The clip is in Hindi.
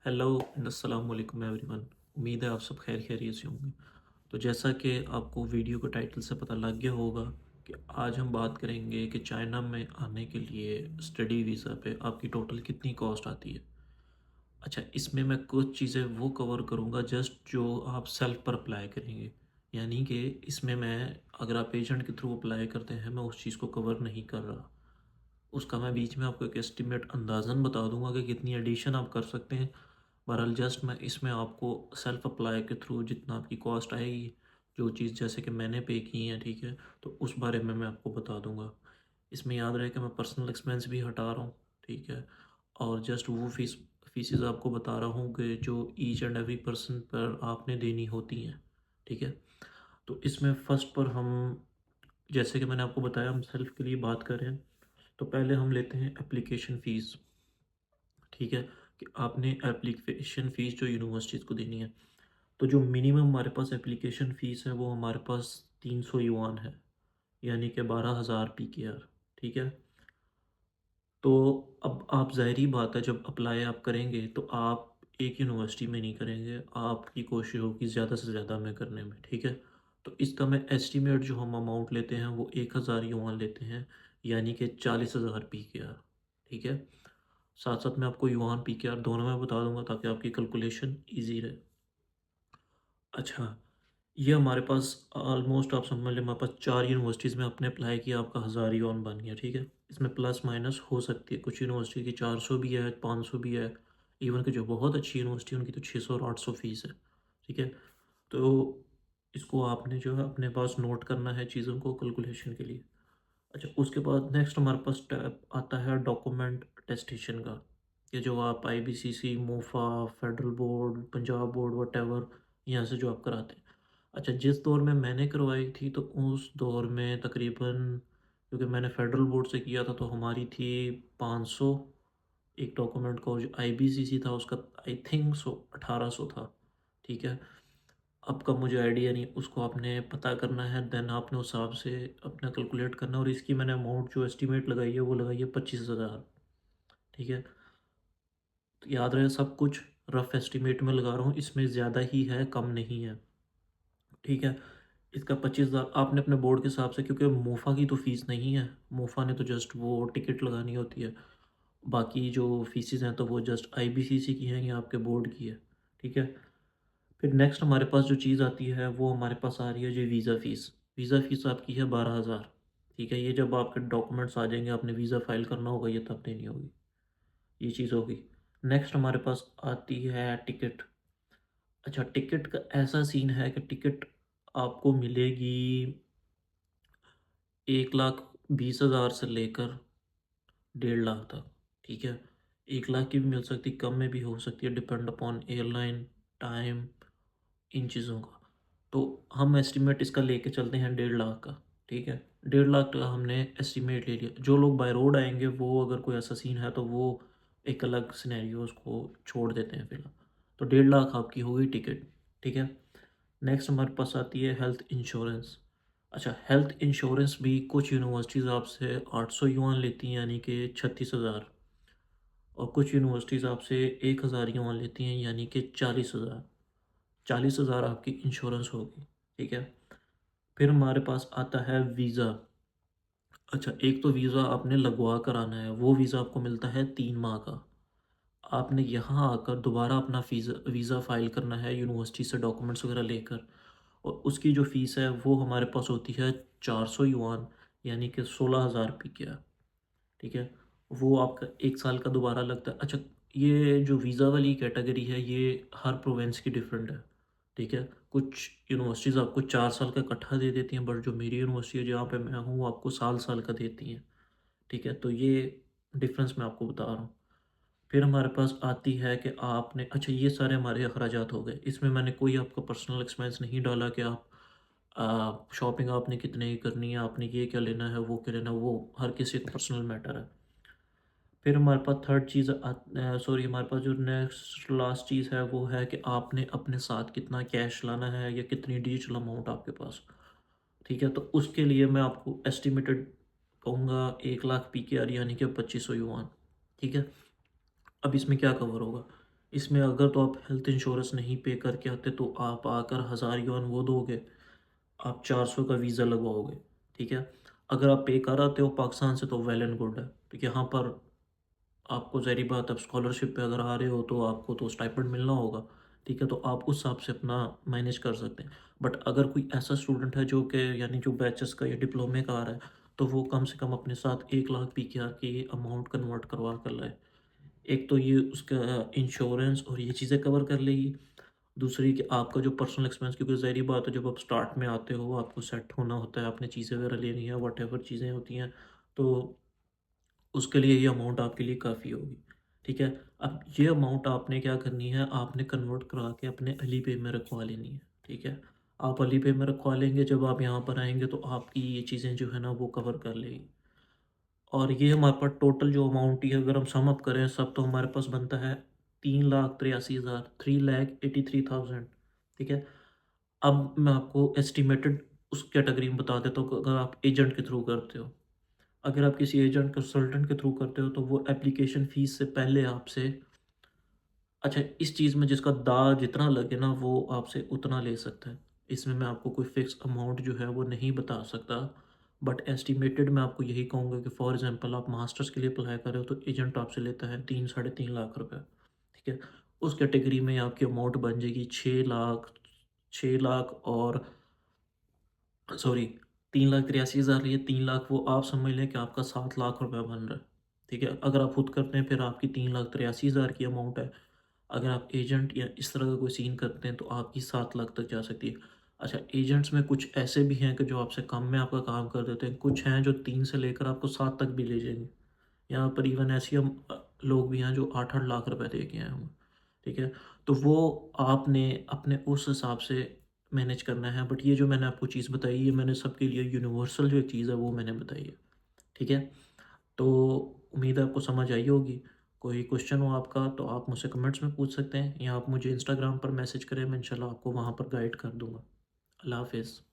हेलो एंड अस्सलाम वालेकुम एवरीवन। उम्मीद है आप सब खैर खैरियत से होंगे। तो जैसा कि आपको वीडियो के टाइटल से पता लग गया होगा कि आज हम बात करेंगे कि चाइना में आने के लिए स्टडी वीज़ा पे आपकी टोटल कितनी कॉस्ट आती है। अच्छा, इसमें मैं कुछ चीज़ें वो कवर करूँगा जस्ट जो आप सेल्फ पर अप्लाई करेंगे, यानी कि इसमें मैं अगर आप एजेंट के थ्रू अप्लाई करते हैं मैं उस चीज़ को कवर नहीं कर रहा। उसका मैं बीच में आपको एक एस्टिमेट अंदाज़न बता दूंगा कि कितनी एडिशन आप कर सकते हैं। बहरहाल जस्ट मैं इसमें आपको सेल्फ अप्लाई के थ्रू जितना आपकी कॉस्ट आएगी, जो चीज़ जैसे कि मैंने पे की है, ठीक है, तो उस बारे में मैं आपको बता दूंगा। इसमें याद रहे कि मैं पर्सनल एक्सपेंस भी हटा रहा हूँ, ठीक है, और जस्ट वो फीसेस आपको बता रहा हूँ कि जो ईच एंड एवरी पर्सन पर आपने देनी होती हैं, ठीक है। तो इसमें फ़र्स्ट पर हम, जैसे कि मैंने आपको बताया, हम सेल्फ के लिए बात करें तो पहले हम लेते हैं एप्लीकेशन फ़ीस, ठीक है, कि आपने एप्लीकेशन फ़ीस जो यूनिवर्सिटीज़ को देनी है। तो जो मिनिमम हमारे पास एप्लीकेशन फ़ीस है वो हमारे पास 300 युआन है, यानी कि 12,000 पीकेआर, ठीक है। तो अब आप ज़ाहिर बात है जब अप्लाई आप करेंगे तो आप एक यूनिवर्सिटी में नहीं करेंगे, आपकी कोशिश होगी ज़्यादा से ज़्यादा में करने में, ठीक है। तो इसका मैं एस्टिमेट जो हम अमाउंट लेते हैं वो 1,000 युआन लेते हैं, यानी कि 40,000 पीकेआर, ठीक है। साथ साथ मैं आपको युआन पीकेआर दोनों में बता दूंगा ताकि आपकी कैलकुलेशन ईजी रहे। अच्छा, ये हमारे पास ऑलमोस्ट आप समझ लें हमारे पास 4 यूनिवर्सिटीज़ में आपने अप्लाई किया, आपका 1,000 युआन बन गया, ठीक है। इसमें प्लस माइनस हो सकती है, कुछ यूनिवर्सिटी की 400 भी है, 500 भी है, इवन कि जो बहुत अच्छी यूनिवर्सिटी है उनकी तो 600 और 800 फीस है, ठीक है। तो इसको आपने जो है अपने पास नोट करना है चीज़ों को कैलकुलेशन के लिए। अच्छा, उसके बाद नेक्स्ट हमारे पास स्टेप आता है डॉक्यूमेंट टेस्टेशन का, कि जो आप IBCC, MOFA, federal board, Punjab board, whatever, यहाँ से जो आप कराते हैं। अच्छा, जिस दौर में मैंने करवाई थी तो उस दौर में तकरीबन, क्योंकि मैंने फेडरल बोर्ड से किया था, तो हमारी थी 500 एक डॉक्यूमेंट का, और जो आईबीसीसी था उसका आई थिंक 1800 था, ठीक है। अब का मुझे आइडिया नहीं, उसको आपने पता करना है, देन आपने उस हिसाब से अपना कैलकुलेट करना है। और इसकी मैंने अमाउंट जो एस्टिमेट लगाई है वो लगाई है 25,000, ठीक है। तो याद रहे सब कुछ रफ एस्टिमेट में लगा रहा हूँ, इसमें ज़्यादा ही है, कम नहीं है, ठीक है। इसका 25,000 आपने अपने बोर्ड के हिसाब से, क्योंकि मोफा की तो फ़ीस नहीं है, मोफा ने तो जस्ट वो टिकट लगानी होती है, बाकी जो फीसिस हैं तो वो जस्ट आईबीसीसी की हैं या आपके बोर्ड की है, ठीक है। फिर नेक्स्ट हमारे पास जो चीज़ आती है वो हमारे पास आ रही है जो वीज़ा फ़ीस। वीज़ा फ़ीस आपकी है 12,000, ठीक है। ये जब आपके डॉक्यूमेंट्स आ जाएंगे, आपने वीज़ा फ़ाइल करना होगा, ये तब देनी होगी, ये चीज़ होगी। नेक्स्ट हमारे पास आती है टिकट। अच्छा, टिकट का ऐसा सीन है कि टिकट आपको मिलेगी 1,20,000 से लेकर 1,50,000 तक, ठीक है। 1,00,000 की भी मिल सकती, कम में भी हो सकती है, डिपेंड अपॉन एयरलाइन, टाइम, इन चीज़ों का। तो हम एस्टिमेट इसका लेके चलते हैं 1,50,000 का, ठीक है। 1,50,000 का हमने एस्टिमेट ले लिया। जो लोग बाय रोड आएंगे वो, अगर कोई ऐसा सीन है तो वो एक अलग सिनेरियो उसको छोड़ देते हैं फिलहाल। तो 1,50,000 आपकी होगी टिकट, ठीक है। नेक्स्ट हमारे पास आती है हेल्थ इंश्योरेंस। अच्छा, हेल्थ इंश्योरेंस भी कुछ यूनिवर्सिटीज़ आपसे 800 युआन लेती हैं, यानी कि 36,000, और कुछ यूनिवर्सिटीज़ आपसे 1,000 युआन लेती हैं, यानी कि 40,000। 40,000 आपकी इंश्योरेंस होगी, ठीक है। फिर हमारे पास आता है वीज़ा। अच्छा, एक तो वीज़ा आपने लगवा कर आना है, वो वीज़ा आपको मिलता है 3 माह का। आपने यहाँ आकर दोबारा अपना वीज़ा फ़ाइल करना है यूनिवर्सिटी से डॉक्यूमेंट्स वगैरह लेकर, और उसकी जो फ़ीस है वो हमारे पास होती है 400 युआन, यानी कि 16,000 पी के आर, ठीक है। वो आपका 1 साल का दोबारा लगता है। अच्छा, ये जो वीज़ा वाली कैटेगरी है ये हर प्रोविंस की डिफरेंट है, ठीक है। कुछ यूनिवर्सिटीज़ आपको 4 साल का इकट्ठा दे देती हैं, बट जो मेरी यूनिवर्सिटी है जहाँ पे मैं हूँ वो आपको साल साल का देती हैं, ठीक है। तो ये डिफरेंस मैं आपको बता रहा हूँ। फिर हमारे पास आती है कि आपने, अच्छा, ये सारे हमारे अखराजात हो गए, इसमें मैंने कोई आपका पर्सनल एक्सपेंस नहीं डाला कि आप शॉपिंग आपने कितने की करनी है, आपने ये क्या लेना है, वो क्या लेना है, वो हर किसी का पर्सनल मैटर है। फिर हमारे पास थर्ड चीज़, सॉरी, हमारे पास जो नेक्स्ट लास्ट चीज़ है वो है कि आपने अपने साथ कितना कैश लाना है या कितनी डिजिटल अमाउंट आपके पास, ठीक है। तो उसके लिए मैं आपको एस्टिमेटेड कहूँगा 1,00,000 पी के आर, यानी कि 2,500 युआन, ठीक है। अब इसमें क्या कवर होगा, इसमें अगर तो आप हेल्थ इंश्योरेंस नहीं पे करके आते तो आप आकर 1000 युआन वो दोगे, आप 400 का वीज़ा लगवाओगे, ठीक है। अगर आप पे कर आते हो पाकिस्तान से तो वेल एंड गुड है, ठीक है। यहाँ पर आपको ज़ाहिर बात है, स्कॉलरशिप पे अगर आ रहे हो तो आपको तो स्टाइपेंड मिलना होगा, ठीक है। तो आप उस हिसाब से अपना मैनेज कर सकते हैं। बट अगर कोई ऐसा स्टूडेंट है जो कि यानी जो बैचेस का या डिप्लोमे का आ रहा है, तो वो कम से कम अपने साथ 1 लाख PKR की अमाउंट कन्वर्ट करवा कर लाए। एक तो ये उसका इंश्योरेंस और ये चीज़ें कवर कर लेगी। दूसरी कि आपका जो पर्सनल एक्सपेंस, क्योंकि ज़ाहिर बात है जब आप स्टार्ट में आते हो आपको सेट होना होता है, आपने चीज़ें वगैरह लेनी है, व्हाटएवर चीज़ें होती हैं, तो उसके लिए ये अमाउंट आपके लिए काफ़ी होगी, ठीक है। अब ये अमाउंट आपने क्या करनी है, आपने कन्वर्ट करा के अपने अली पे में रखवा लेनी है, ठीक है। आप अली पे में रखवा लेंगे, जब आप यहाँ पर आएंगे तो आपकी ये चीज़ें जो है ना वो कवर कर लेगी। और ये हमारे पास टोटल जो अमाउंट ही है, अगर हम सम अप करें सब, तो हमारे पास बनता है 3,83,000, 3,83,000, ठीक है। अब मैं आपको एस्टिमेटेड उस कैटेगरी में बता देता हूँ कि अगर आप एजेंट के थ्रू करते हो, अगर आप किसी एजेंट कंसल्टेंट के थ्रू करते हो तो वो एप्लीकेशन फ़ीस से पहले आपसे, अच्छा, इस चीज़ में जिसका दाव जितना लगे ना वो आपसे उतना ले सकता है। इसमें मैं आपको कोई फ़िक्स अमाउंट जो है वो नहीं बता सकता, बट एस्टिमेटेड मैं आपको यही कहूँगा कि फॉर एग्ज़ाम्पल आप मास्टर्स के लिए अप्लाई कर रहे हो तो एजेंट आपसे लेता है 3 साढ़े 3 लाख रुपए, ठीक है। उस कैटेगरी में आपकी अमाउंट बन जाएगी 6 लाख, 6 लाख और सॉरी 3,83,000, ये 3 लाख वो आप समझ लें कि आपका 7 लाख रुपए बन रहा है, ठीक है। अगर आप खुद करते हैं फिर आपकी 3,83,000 की अमाउंट है। अगर आप एजेंट या इस तरह का कोई सीन करते हैं तो आपकी 7 लाख तक जा सकती है। अच्छा, एजेंट्स में कुछ ऐसे भी हैं कि जो आपसे कम में आपका काम कर देते हैं, कुछ हैं जो 3 से लेकर आपको 7 तक भी ले जाएंगे। यहाँ पर इवन ऐसी हम लोग भी हैं जो 8-8 लाख रुपए दे के आए होंगे, ठीक है। तो वो आपने अपने उस हिसाब से मैनेज करना है। बट ये जो मैंने आपको चीज़ बताई, ये मैंने सबके लिए यूनिवर्सल जो चीज़ है वो मैंने बताई है, ठीक है। तो उम्मीद है आपको समझ आई होगी। कोई क्वेश्चन हो आपका तो आप मुझसे कमेंट्स में पूछ सकते हैं, या आप मुझे इंस्टाग्राम पर मैसेज करें, मैं इंशाल्लाह आपको वहाँ पर गाइड कर दूँगा। अल्लाह हाफ़िज़।